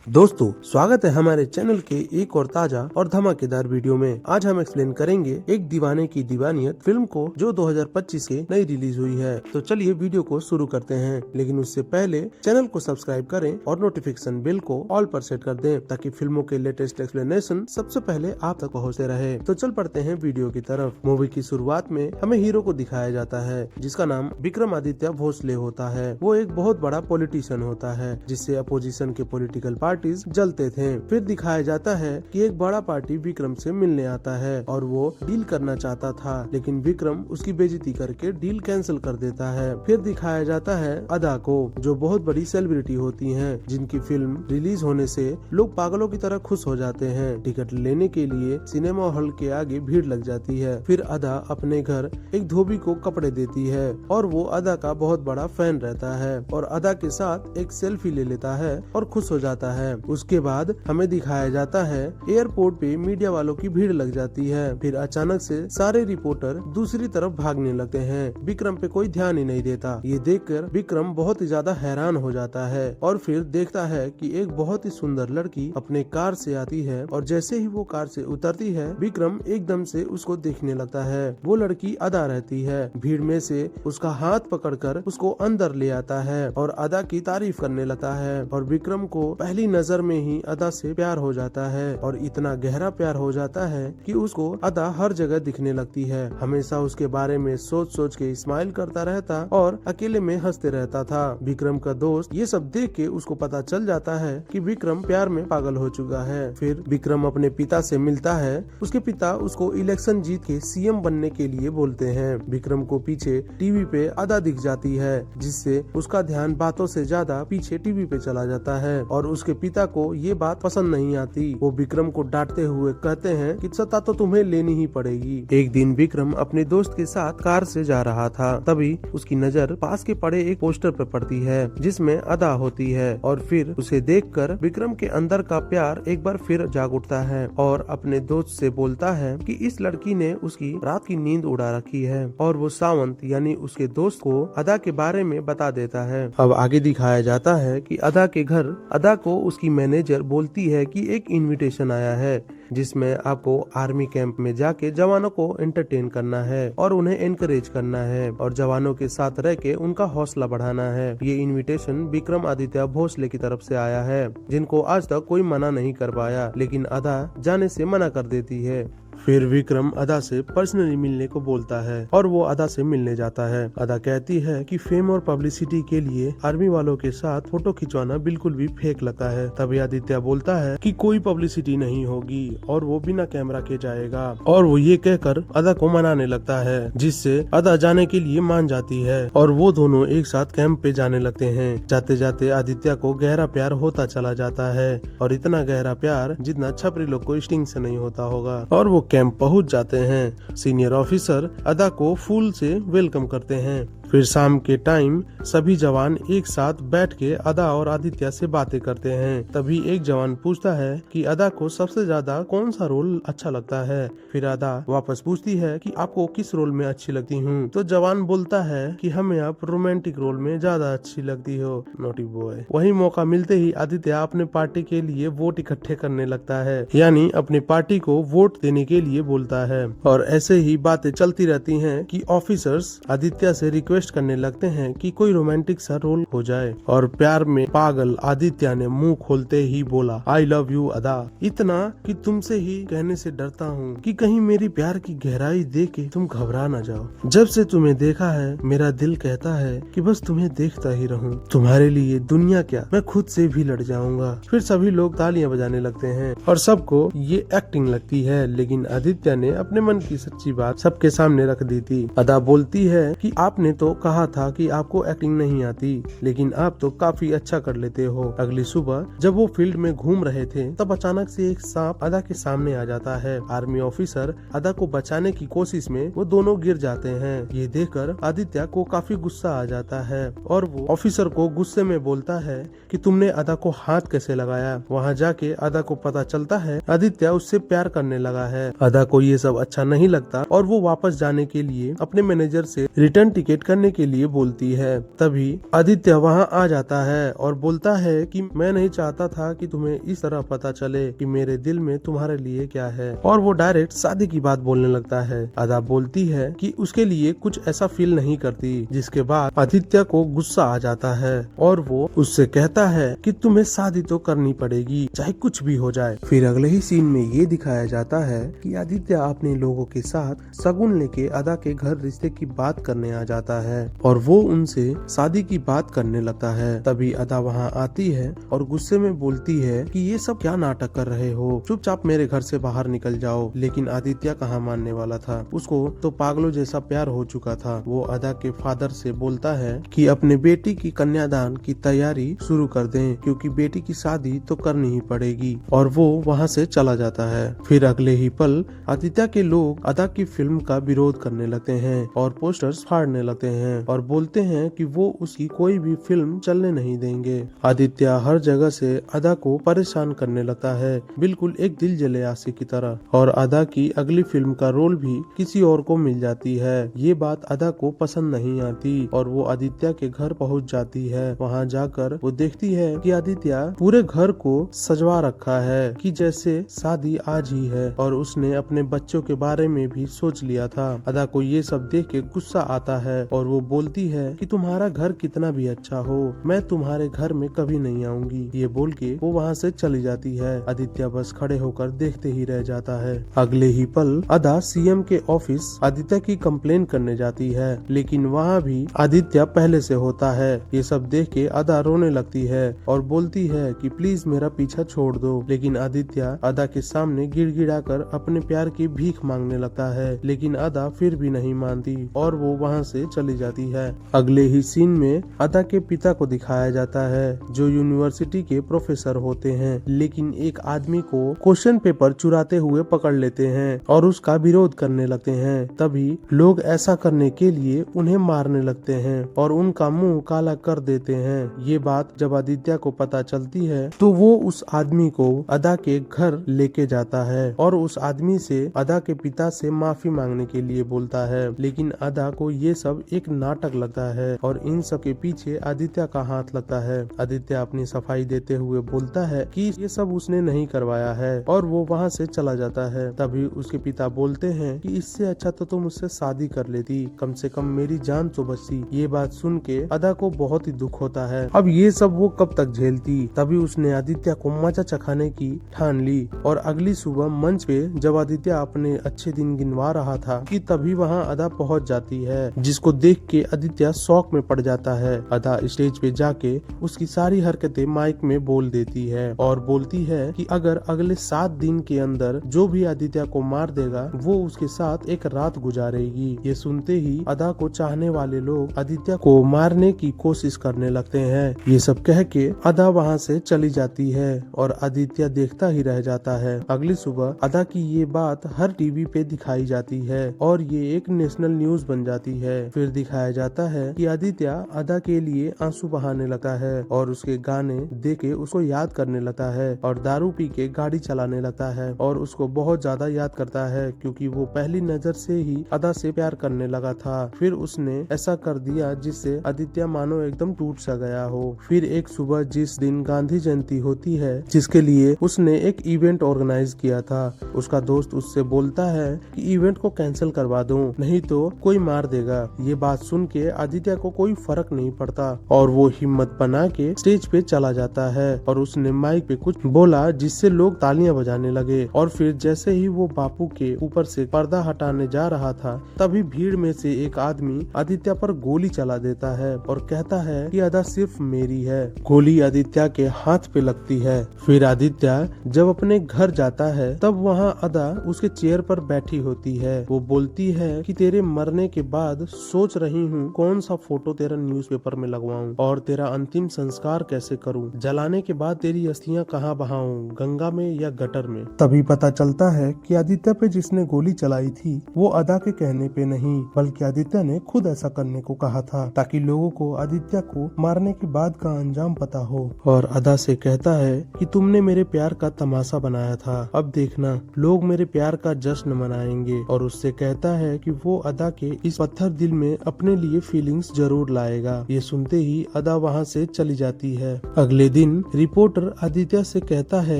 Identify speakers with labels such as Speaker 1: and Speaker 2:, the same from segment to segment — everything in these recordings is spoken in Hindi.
Speaker 1: दोस्तों स्वागत है हमारे चैनल के एक और ताजा और धमाकेदार वीडियो में। आज हम एक्सप्लेन करेंगे एक दीवाने की दीवानियत फिल्म को जो 2025 के नई रिलीज हुई है। तो चलिए वीडियो को शुरू करते हैं, लेकिन उससे पहले चैनल को सब्सक्राइब करें और नोटिफिकेशन बेल को ऑल पर सेट कर दें ताकि फिल्मों के लेटेस्ट एक्सप्लेनेशन सबसे पहले आप तक पहुँचते रहे। तो चल पड़ते हैं वीडियो की तरफ। मूवी की शुरुआत में हमें हीरो को दिखाया जाता है जिसका नाम विक्रमादित्य भोसले होता है। वो एक बहुत बड़ा पॉलिटिशियन होता है जिससे अपोजिशन के पॉलिटिकल पार्टीज जलते थे। फिर दिखाया जाता है कि एक बड़ा पार्टी विक्रम से मिलने आता है और वो डील करना चाहता था, लेकिन विक्रम उसकी बेइज्जती करके डील कैंसिल कर देता है। फिर दिखाया जाता है अदा को, जो बहुत बड़ी सेलिब्रिटी होती हैं, जिनकी फिल्म रिलीज होने से लोग पागलों की तरह खुश हो जाते हैं। टिकट लेने के लिए सिनेमा हॉल के आगे भीड़ लग जाती है। फिर अदा अपने घर एक धोबी को कपड़े देती है और वो अदा का बहुत बड़ा फैन रहता है और अदा के साथ एक सेल्फी ले लेता है और खुश हो जाता है। उसके बाद हमें दिखाया जाता है एयरपोर्ट पे मीडिया वालों की भीड़ लग जाती है। फिर अचानक से सारे रिपोर्टर दूसरी तरफ भागने लगते हैं। विक्रम पे कोई ध्यान ही नहीं देता। ये देखकर विक्रम बहुत ही ज्यादा हैरान हो जाता है और फिर देखता है कि एक बहुत ही सुंदर लड़की अपने कार से आती है और जैसे ही वो कार से उतरती है विक्रम एकदम से उसको देखने लगता है। वो लड़की अदा रहती है। भीड़ में से उसका हाथ पकड़कर उसको अंदर ले आता है और अदा की तारीफ करने लगता है और विक्रम को पहली नजर में ही अदा से प्यार हो जाता है और इतना गहरा प्यार हो जाता है कि उसको अदा हर जगह दिखने लगती है। हमेशा उसके बारे में सोच सोच के स्माइल करता रहता और अकेले में हंसते रहता था। विक्रम का दोस्त ये सब देख के उसको पता चल जाता है कि विक्रम प्यार में पागल हो चुका है। फिर विक्रम अपने पिता से मिलता है। उसके पिता उसको इलेक्शन जीत के सीएम बनने के लिए बोलते हैं। विक्रम को पीछे टीवी पे अदा दिख जाती है जिससे उसका ध्यान बातों से ज्यादा पीछे टीवी पे चला जाता है और उसके पिता को ये बात पसंद नहीं आती। वो विक्रम को डांटते हुए कहते हैं कि सत्ता तो तुम्हें लेनी ही पड़ेगी। एक दिन विक्रम अपने दोस्त के साथ कार से जा रहा था, तभी उसकी नजर पास के पड़े एक पोस्टर पर पड़ती है जिसमें अदा होती है और फिर उसे देखकर विक्रम के अंदर का प्यार एक बार फिर जाग उठता है और अपने दोस्त से बोलता है कि इस लड़की ने उसकी रात की नींद उड़ा रखी है और वो सावंत यानी उसके दोस्त को अदा के बारे में बता देता है। अब आगे दिखाया जाता है कि अदा के घर अदा को उसकी मैनेजर बोलती है कि एक इनविटेशन आया है जिसमें आपको आर्मी कैंप में जाके जवानों को एंटरटेन करना है और उन्हें एनकरेज करना है और जवानों के साथ रह के उनका हौसला बढ़ाना है। ये इनविटेशन विक्रमादित्य भोसले की तरफ से आया है जिनको आज तक कोई मना नहीं कर पाया, लेकिन अदा जाने से मना कर देती है। फिर विक्रम अदा से पर्सनली मिलने को बोलता है और वो अदा से मिलने जाता है। अदा कहती है कि फेम और पब्लिसिटी के लिए आर्मी वालों के साथ फोटो खिंचवाना बिल्कुल भी फेक लगता है। तभी आदित्य बोलता है कि कोई पब्लिसिटी नहीं होगी और वो बिना कैमरा के जाएगा और वो ये कहकर अदा को मनाने लगता है जिससे अदा जाने के लिए मान जाती है और वो दोनों एक साथ कैंप पे जाने लगते हैं। जाते जाते आदित्य को गहरा प्यार होता चला जाता है और इतना गहरा प्यार जितना छपरी लोग को स्टिंग से नहीं होता होगा और वो कैंप पहुंच जाते हैं। सीनियर ऑफिसर अदा को फूल से वेलकम करते हैं। फिर शाम के टाइम सभी जवान एक साथ बैठ के अदा और आदित्य से बातें करते हैं। तभी एक जवान पूछता है कि अदा को सबसे ज्यादा कौन सा रोल अच्छा लगता है। फिर अदा वापस पूछती है कि आपको किस रोल में अच्छी लगती हूँ। तो जवान बोलता है कि हमें आप रोमांटिक रोल में ज्यादा अच्छी लगती हो, नॉटी बॉय। वही मौका मिलते ही आदित्य अपने पार्टी के लिए वोट इकट्ठे करने लगता है, यानी अपनी पार्टी को वोट देने के लिए बोलता है और ऐसे ही बातें चलती रहती हैं कि ऑफिसर्स आदित्य से रिक्वेस्ट करने लगते हैं कि कोई रोमांटिक सा रोल हो जाए और प्यार में पागल आदित्य ने मुंह खोलते ही बोला आई लव यू अदा, इतना कि तुमसे ही कहने से डरता हूँ कि कहीं मेरी प्यार की गहराई देख के तुम घबरा न जाओ। जब से तुम्हें देखा है मेरा दिल कहता है कि बस तुम्हें देखता ही रहूं। तुम्हारे लिए दुनिया क्या, मैं खुद से भी लड़ जाऊंगा। फिर सभी लोग तालियां बजाने लगते हैं और सबको ये एक्टिंग लगती है, लेकिन आदित्य ने अपने मन की सच्ची बात सबके सामने रख दी थी। अदा बोलती है कि आपने तो कहा था कि आपको एक्टिंग नहीं आती, लेकिन आप तो काफी अच्छा कर लेते हो। अगली सुबह जब वो फील्ड में घूम रहे थे तब अचानक से एक सांप अदा के सामने आ जाता है। आर्मी ऑफिसर अदा को बचाने की कोशिश में वो दोनों गिर जाते हैं। ये देखकर आदित्य को काफी गुस्सा आ जाता है और वो ऑफिसर को गुस्से में बोलता है कि तुमने अदा को हाथ कैसे लगाया। वहाँ जाके अदा को पता चलता है आदित्य उससे प्यार करने लगा है। अदा को ये सब अच्छा नहीं लगता और वो वापस जाने के लिए अपने मैनेजर से रिटर्न टिकट करने करने के लिए बोलती है। तभी आदित्य वहाँ आ जाता है और बोलता है कि मैं नहीं चाहता था कि तुम्हें इस तरह पता चले कि मेरे दिल में तुम्हारे लिए क्या है, और वो डायरेक्ट शादी की बात बोलने लगता है। अदा बोलती है कि उसके लिए कुछ ऐसा फील नहीं करती, जिसके बाद आदित्य को गुस्सा आ जाता है और वो उससे कहता है कि तुम्हें शादी तो करनी पड़ेगी चाहे कुछ भी हो जाए। फिर अगले ही सीन में ये दिखाया जाता है कि आदित्य अपने लोगों के साथ शगुन लेके अदा के घर रिश्ते की बात करने आ जाता है और वो उनसे शादी की बात करने लगता है। तभी अदा वहाँ आती है और गुस्से में बोलती है कि ये सब क्या नाटक कर रहे हो, चुपचाप मेरे घर से बाहर निकल जाओ। लेकिन आदित्य कहाँ मानने वाला था, उसको तो पागलों जैसा प्यार हो चुका था। वो अदा के फादर से बोलता है कि अपने बेटी की कन्यादान की तैयारी शुरू कर दें, क्योंकि बेटी की शादी तो करनी ही पड़ेगी, और वो वहाँ से चला जाता है। फिर अगले ही पल आदित्य के लोग अदा की फिल्म का विरोध करने लगते हैं और पोस्टर्स फाड़ने लगते हैं और बोलते हैं कि वो उसकी कोई भी फिल्म चलने नहीं देंगे। आदित्य हर जगह से अदा को परेशान करने लगता है, बिल्कुल एक दिल जले आशिक की तरह, और अदा की अगली फिल्म का रोल भी किसी और को मिल जाती है। ये बात अदा को पसंद नहीं आती और वो आदित्य के घर पहुंच जाती है। वहां जाकर वो देखती है कि आदित्य पूरे घर को सजवा रखा है कि जैसे शादी आज ही है, और उसने अपने बच्चों के बारे में भी सोच लिया था। अदा को ये सब देख के गुस्सा आता है और वो बोलती है कि तुम्हारा घर कितना भी अच्छा हो, मैं तुम्हारे घर में कभी नहीं आऊंगी। ये बोल के वो वहाँ से चली जाती है। आदित्य बस खड़े होकर देखते ही रह जाता है। अगले ही पल अदा सीएम के ऑफिस आदित्य की कंप्लेन करने जाती है, लेकिन वहाँ भी आदित्य पहले से होता है। ये सब देख के अदा रोने लगती है और बोलती है कि प्लीज मेरा पीछा छोड़ दो, लेकिन आदित्य अदा के सामने गिड़गिड़ाकर अपने प्यार की भीख मांगने लगता है, लेकिन अदा फिर भी नहीं मानती और वो वहाँ से चली जाती है। अगले ही सीन में अदा के पिता को दिखाया जाता है, जो यूनिवर्सिटी के प्रोफेसर होते हैं, लेकिन एक आदमी को क्वेश्चन पेपर चुराते हुए पकड़ लेते हैं और उसका विरोध करने लगते हैं। तभी लोग ऐसा करने के लिए उन्हें मारने लगते हैं और उनका मुंह काला कर देते हैं। ये बात जब आदित्य को पता चलती है तो वो उस आदमी को अदा के घर लेके जाता है और उस आदमी से अदा के पिता से माफी मांगने के लिए बोलता है, लेकिन अदा को ये सब एक नाटक लगता है और इन सब के पीछे आदित्य का हाथ लगता है। आदित्य अपनी सफाई देते हुए बोलता है कि ये सब उसने नहीं करवाया है और वो वहाँ से चला जाता है। तभी उसके पिता बोलते हैं कि इससे अच्छा तो तुम उससे शादी कर लेती, कम से कम मेरी जान तो बचती। ये बात सुन के अदा को बहुत ही दुख होता है। अब ये सब वो कब तक झेलती। तभी उसने आदित्य को मजा चखाने की ठान ली और अगली सुबह मंच पे जब आदित्य अपने अच्छे दिन गिनवा रहा था कि तभी वहाँ अदा पहुँच जाती है, जिसको देख के आदित्य शौक में पड़ जाता है। अदा स्टेज पे जाके उसकी सारी हरकतें माइक में बोल देती है और बोलती है कि अगर अगले 7 दिन के अंदर जो भी आदित्य को मार देगा वो उसके साथ एक रात गुजारेगी। ये सुनते ही अदा को चाहने वाले लोग आदित्य को मारने की कोशिश करने लगते हैं। ये सब कह के अदा वहाँ से चली जाती है और आदित्य देखता ही रह जाता है। अगली सुबह अदा की ये बात हर टीवी पे दिखाई जाती है और ये एक नेशनल न्यूज बन जाती है। फिर दिखाया जाता है कि आदित्य अदा के लिए आंसू बहाने लगता है और उसके गाने देके उसको याद करने लगता है और दारू पी के गाड़ी चलाने लगता है और उसको बहुत ज्यादा याद करता है, क्योंकि वो पहली नजर से ही अदा से प्यार करने लगा था। फिर उसने ऐसा कर दिया जिससे आदित्य मानो एकदम टूट सा गया हो। फिर एक सुबह जिस दिन गांधी जयंती होती है, जिसके लिए उसने एक इवेंट ऑर्गेनाइज किया था, उसका दोस्त उससे बोलता है कि इवेंट को कैंसिल करवा दूं, नहीं तो कोई मार देगा। ये बात सुन के आदित्य को कोई फर्क नहीं पड़ता और वो हिम्मत बना के स्टेज पे चला जाता है और उसने माइक पे कुछ बोला जिससे लोग तालियां बजाने लगे। और फिर जैसे ही वो बापू के ऊपर से पर्दा हटाने जा रहा था, तभी भीड़ में से एक आदमी आदित्य पर गोली चला देता है और कहता है कि अदा सिर्फ मेरी है। गोली आदित्य के हाथ पे लगती है। फिर आदित्य जब अपने घर जाता है तब वहाँ अदा उसके चेयर पर बैठी होती है। वो बोलती है कि तेरे मरने के बाद सोच रही हूँ कौन सा फोटो तेरा न्यूज़पेपर में लगवाऊं और तेरा अंतिम संस्कार कैसे करूं, जलाने के बाद तेरी अस्थियां कहाँ बहाऊं, गंगा में या गटर में। तभी पता चलता है कि आदित्य पे जिसने गोली चलाई थी वो अदा के कहने पे नहीं, बल्कि आदित्य ने खुद ऐसा करने को कहा था ताकि लोगों को आदित्य को मारने के बाद का अंजाम पता हो। और अदा से कहता है कि तुमने मेरे प्यार का तमाशा बनाया था, अब देखना लोग मेरे प्यार का जश्न मनाएंगे। और उससे कहता है कि वो अदा के इस पत्थर दिल में अपने लिए फीलिंग्स जरूर लाएगा। ये सुनते ही अदा वहाँ से चली जाती है। अगले दिन रिपोर्टर आदित्य से कहता है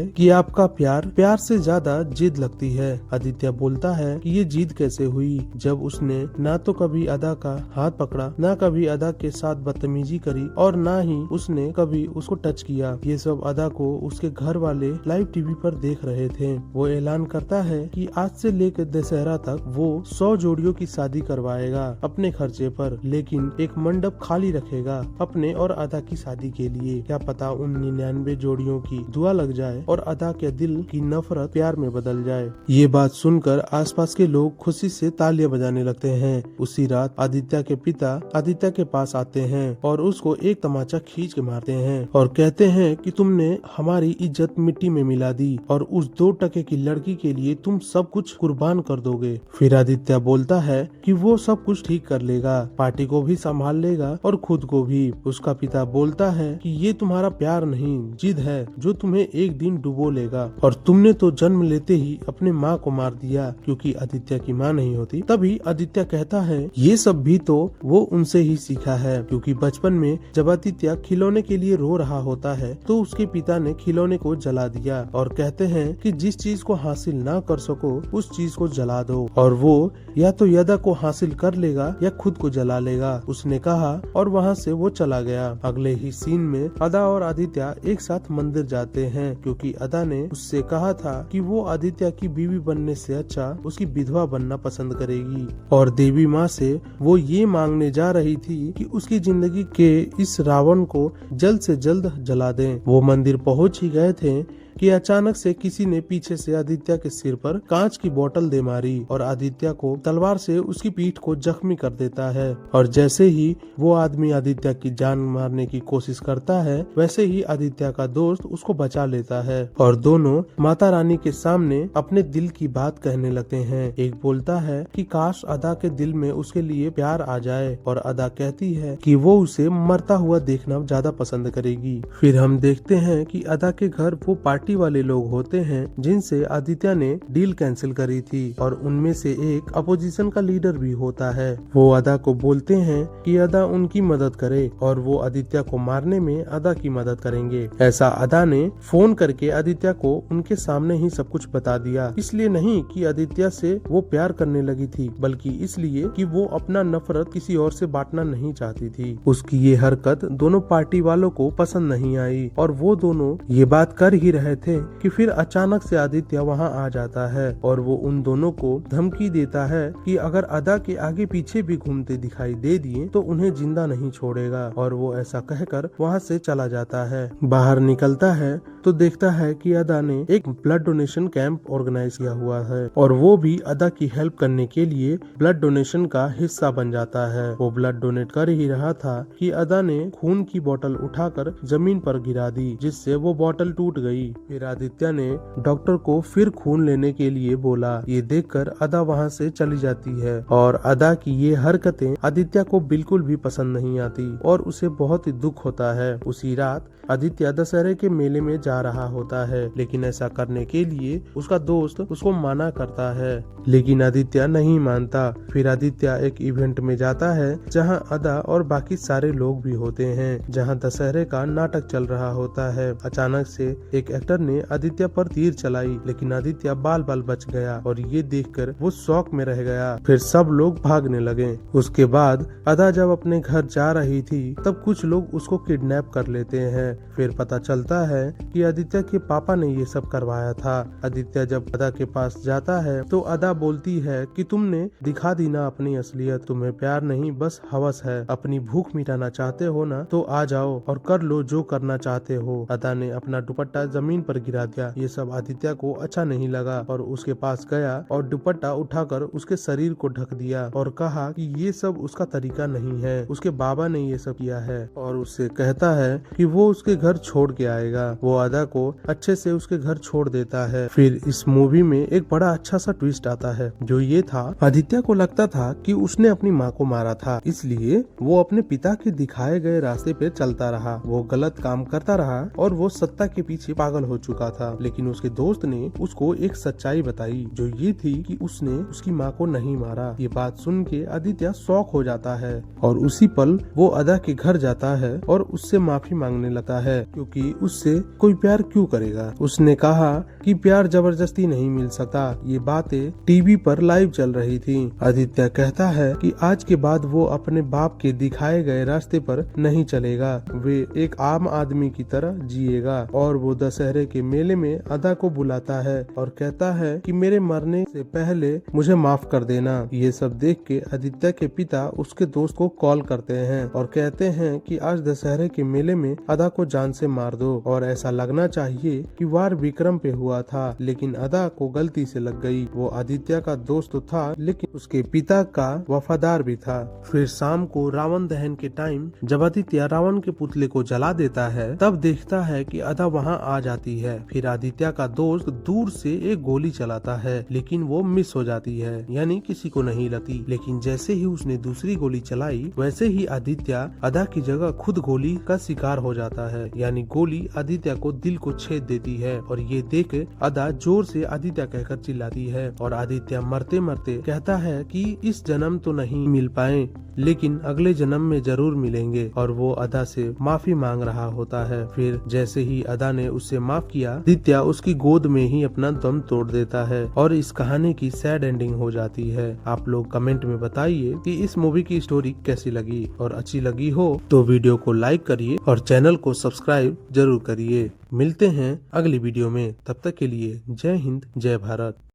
Speaker 1: कि आपका प्यार से ज्यादा जिद लगती है। आदित्य बोलता है कि ये जिद कैसे हुई, जब उसने ना तो कभी अदा का हाथ पकड़ा, ना कभी अदा के साथ बदतमीजी करी और ना ही उसने कभी उसको टच किया। ये सब अदा को उसके घर वाले लाइव टीवी पर देख रहे थे। वो ऐलान करता है कि आज से लेकर दशहरा तक वो 100 जोड़ियों की शादी करवाएगा अपने खर्चे पर, लेकिन एक मंडप खाली रखेगा अपने और अदा की शादी के लिए। क्या पता उन 99 जोड़ियों की दुआ लग जाए और अदा के दिल की नफरत प्यार में बदल जाए। ये बात सुनकर आसपास के लोग खुशी से तालियां बजाने लगते हैं। उसी रात आदित्य के पिता आदित्य के पास आते हैं और उसको एक तमाचा खींच के मारते हैं और कहते हैं कि तुमने हमारी इज्जत मिट्टी में मिला दी और उस 2 टके की लड़की के लिए तुम सब कुछ कुर्बान कर दोगे। फिर आदित्य बोलता है कि वो सब कुछ ठीक कर लेगा, पार्टी को भी संभाल लेगा और खुद को भी। उसका पिता बोलता है कि ये तुम्हारा प्यार नहीं, जिद है जो तुम्हें एक दिन डुबो लेगा और तुमने तो जन्म लेते ही अपने माँ को मार दिया क्योंकि आदित्य की माँ नहीं होती। तभी आदित्य कहता है ये सब भी तो वो उनसे ही सीखा है, क्योंकि बचपन में जब आदित्य खिलौने के लिए रो रहा होता है तो उसके पिता ने खिलौने को जला दिया और कहते हैं कि जिस चीज को हासिल ना कर सको उस चीज को जला दो, और वो या तो यदा को हासिल कर लेगा या खुद को जला लेगा। उसने कहा और वहाँ से वो चला गया। अगले ही सीन में अदा और आदित्य एक साथ मंदिर जाते हैं, क्योंकि अदा ने उससे कहा था कि वो आदित्य की बीवी बनने से अच्छा उसकी विधवा बनना पसंद करेगी, और देवी माँ से वो ये मांगने जा रही थी कि उसकी जिंदगी के इस रावण को जल्द से जल्द जला दें। वो मंदिर पहुंच ही गए थे कि अचानक से किसी ने पीछे से आदित्य के सिर पर कांच की बोतल दे मारी और आदित्य को तलवार से उसकी पीठ को जख्मी कर देता है। और जैसे ही वो आदमी आदित्य की जान मारने की कोशिश करता है, वैसे ही आदित्य का दोस्त उसको बचा लेता है और दोनों माता रानी के सामने अपने दिल की बात कहने लगते हैं। एक बोलता है कि काश अदा के दिल में उसके लिए प्यार आ जाए, और अदा कहती है कि वो उसे मरता हुआ देखना ज्यादा पसंद करेगी। फिर हम देखते हैं कि अदा के घर वो पार्टी वाले लोग होते हैं जिनसे आदित्य ने डील कैंसिल करी थी, और उनमें से एक अपोजिशन का लीडर भी होता है। वो अदा को बोलते हैं कि अदा उनकी मदद करे और वो आदित्य को मारने में अदा की मदद करेंगे। ऐसा अदा ने फोन करके आदित्य को उनके सामने ही सब कुछ बता दिया, इसलिए नहीं कि आदित्य से वो प्यार करने लगी थी, बल्कि इसलिए कि वो अपना नफरत किसी और से बांटना नहीं चाहती थी। उसकी ये हरकत दोनों पार्टी वालों को पसंद नहीं आई और वो दोनों ये बात कर ही रहे थे कि फिर अचानक से आदित्य वहाँ आ जाता है और वो उन दोनों को धमकी देता है कि अगर अदा के आगे पीछे भी घूमते दिखाई दे दिए तो उन्हें जिंदा नहीं छोड़ेगा, और वो ऐसा कहकर वहाँ से चला जाता है। बाहर निकलता है तो देखता है कि अदा ने एक ब्लड डोनेशन कैंप ऑर्गेनाइज किया हुआ है और वो भी अदा की हेल्प करने के लिए ब्लड डोनेशन का हिस्सा बन जाता है। वो ब्लड डोनेट कर ही रहा था कि अदा ने खून की बोतल उठाकर जमीन पर गिरा दी, जिससे वो बोतल टूट गई। फिर आदित्य ने डॉक्टर को फिर खून लेने के लिए बोला। ये देखकर अदा वहाँ से चली जाती है और अदा की ये हरकतें आदित्य को बिल्कुल भी पसंद नहीं आती और उसे बहुत ही दुख होता है। उसी रात आदित्य दशहरे के मेले में जा रहा होता है, लेकिन ऐसा करने के लिए उसका दोस्त उसको मना करता है, लेकिन आदित्य नहीं मानता। फिर आदित्य एक इवेंट में जाता है जहां अदा और बाकी सारे लोग भी होते हैं, जहां दशहरे का नाटक चल रहा होता है। अचानक से एक एक्टर ने आदित्य पर तीर चलाई, लेकिन आदित्य बाल बाल बच गया और ये देखकर वो शौक में रह गया। फिर सब लोग भागने लगे। उसके बाद अदा जब अपने घर जा रही थी तब कुछ लोग उसको किडनैप कर लेते हैं। फिर पता चलता है कि आदित्य के पापा ने ये सब करवाया था। आदित्य जब अदा के पास जाता है तो अदा बोलती है कि तुमने दिखा दी ना अपनी असलियत, तुम्हें प्यार नहीं बस हवस है, अपनी भूख मिटाना चाहते हो ना तो आ जाओ और कर लो जो करना चाहते हो। अदा ने अपना दुपट्टा जमीन पर गिरा दिया। ये सब आदित्य को अच्छा नहीं लगा और उसके पास गया और दुपट्टा उठाकर उसके शरीर को ढक दिया और कहा कि ये सब उसका तरीका नहीं है, उसके बाबा ने ये सब किया है, और उससे कहता है कि वो उसके घर छोड़ के आएगा। वो अदा को अच्छे से उसके घर छोड़ देता है। फिर इस मूवी में एक बड़ा अच्छा सा ट्विस्ट आता है, जो ये था आदित्य को लगता था कि उसने अपनी माँ को मारा था, इसलिए वो अपने पिता के दिखाए गए रास्ते पे चलता रहा। वो गलत काम करता रहा और वो सत्ता के पीछे पागल हो हो चुका था, लेकिन उसके दोस्त ने उसको एक सच्चाई बताई जो ये थी कि उसने उसकी माँ को नहीं मारा। ये बात सुन के आदित्य शॉक हो जाता है और उसी पल वो अदा के घर जाता है और उससे माफी मांगने लगता है, क्योंकि उससे कोई प्यार क्यों करेगा। उसने कहा कि प्यार जबरदस्ती नहीं मिल सकता। ये बातें टीवी पर लाइव चल रही थी। आदित्य कहता है कि आज के बाद वो अपने बाप के दिखाए गए रास्ते पर नहीं चलेगा, वे एक आम आदमी की तरह जिएगा। और वो दशहरे के मेले में अदा को बुलाता है और कहता है कि मेरे मरने से पहले मुझे माफ कर देना। ये सब देख के आदित्य के पिता उसके दोस्त को कॉल करते हैं और कहते हैं कि आज दशहरे के मेले में अदा को जान से मार दो और ऐसा लगना चाहिए कि वार विक्रम पे हुआ था, लेकिन अदा को गलती से लग गई। वो आदित्य का दोस्त तो था, लेकिन उसके पिता का वफादार भी था। फिर शाम को रावण दहन के टाइम जब आदित्य रावण के पुतले को जला देता है, तब देखता है कि अदा वहाँ आ जाती है। फिर आदित्य का दोस्त दूर से एक गोली चलाता है, लेकिन वो मिस हो जाती है, यानी किसी को नहीं लगती। लेकिन जैसे ही उसने दूसरी गोली चलाई, वैसे ही आदित्य अदा की जगह खुद गोली का शिकार हो जाता है, यानी गोली आदित्य को दिल को छेद देती है। और ये देख अदा जोर से आदित्य कहकर चिल्लाती है और आदित्य मरते मरते कहता है कि इस जन्म तो नहीं मिल पाए, लेकिन अगले जन्म में जरूर मिलेंगे। और वो अदा से माफी मांग रहा होता है। फिर जैसे ही अदा ने उससे माफ किया, आदित्य उसकी गोद में ही अपना दम तोड़ देता है और इस कहानी की सैड एंडिंग हो जाती है। आप लोग कमेंट में बताइए कि इस मूवी की स्टोरी कैसी लगी, और अच्छी लगी हो तो वीडियो को लाइक करिए और चैनल को सब्सक्राइब जरूर करिए। मिलते हैं अगली वीडियो में, तब तक के लिए जय हिंद जय भारत।